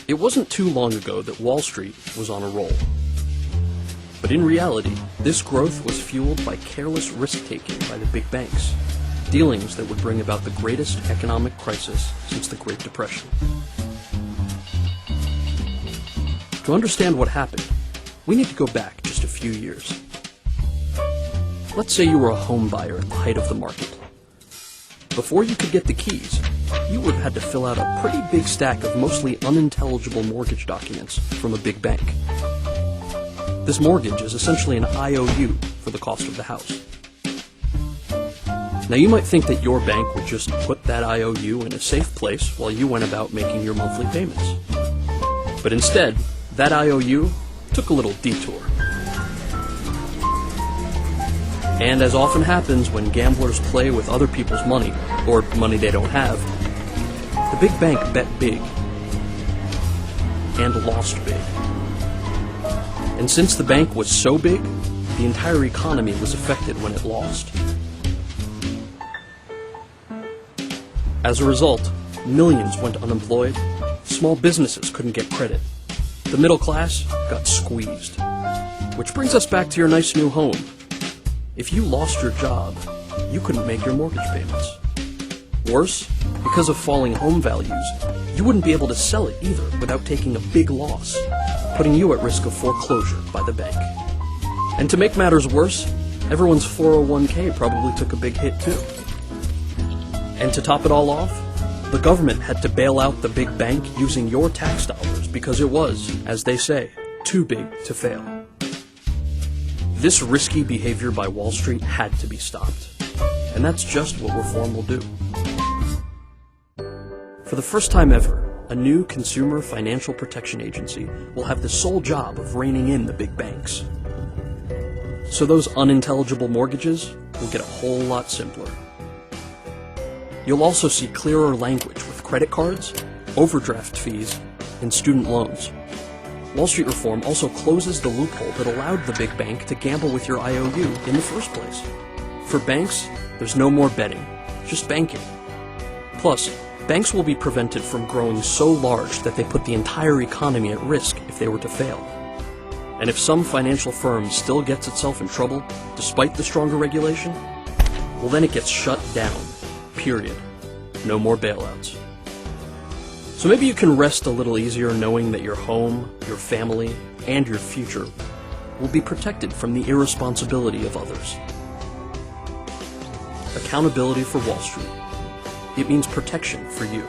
It wasn't too long ago that Wall Street was on a roll. But in reality, this growth was fueled by careless risk-taking by the big banks, dealings that would bring about the greatest economic crisis since the Great Depression. To understand what happened, we need to go back just a few years. Let's say you were a home buyer at the height of the market. Before you could get the keys, you would have had to fill out a pretty big stack of mostly unintelligible mortgage documents from a big bank. This mortgage is essentially an IOU for the cost of the house. Now you might think that your bank would just put that IOU in a safe place while you went about making your monthly payments. But instead, that IOU took a little detour. And as often happens when gamblers play with other people's money, or money they don't have, the big bank bet big and lost big. And since the bank was so big, the entire economy was affected when it lost. As a result, millions went unemployed, small businesses couldn't get credit, the middle class got squeezed. Which brings us back to your nice new home. If you lost your job, you couldn't make your mortgage payments. Worse, because of falling home values, you wouldn't be able to sell it either without taking a big loss, putting you at risk of foreclosure by the bank. And to make matters worse, everyone's 401k probably took a big hit too. And to top it all off, the government had to bail out the big bank using your tax dollars because it was, as they say, too big to fail. This risky behavior by Wall Street had to be stopped. And that's just what reform will do. For the first time ever, a new Consumer Financial Protection Agency will have the sole job of reining in the big banks. So those unintelligible mortgages will get a whole lot simpler. You'll also see clearer language with credit cards, overdraft fees, and student loans. Wall Street reform also closes the loophole that allowed the big bank to gamble with your IOU in the first place. For banks, there's no more betting, just banking. Plus, banks will be prevented from growing so large that they put the entire economy at risk if they were to fail. And if some financial firm still gets itself in trouble, despite the stronger regulation, well then it gets shut down, period. No more bailouts. So maybe you can rest a little easier knowing that your home, your family, and your future will be protected from the irresponsibility of others. Accountability for Wall Street. It means protection for you.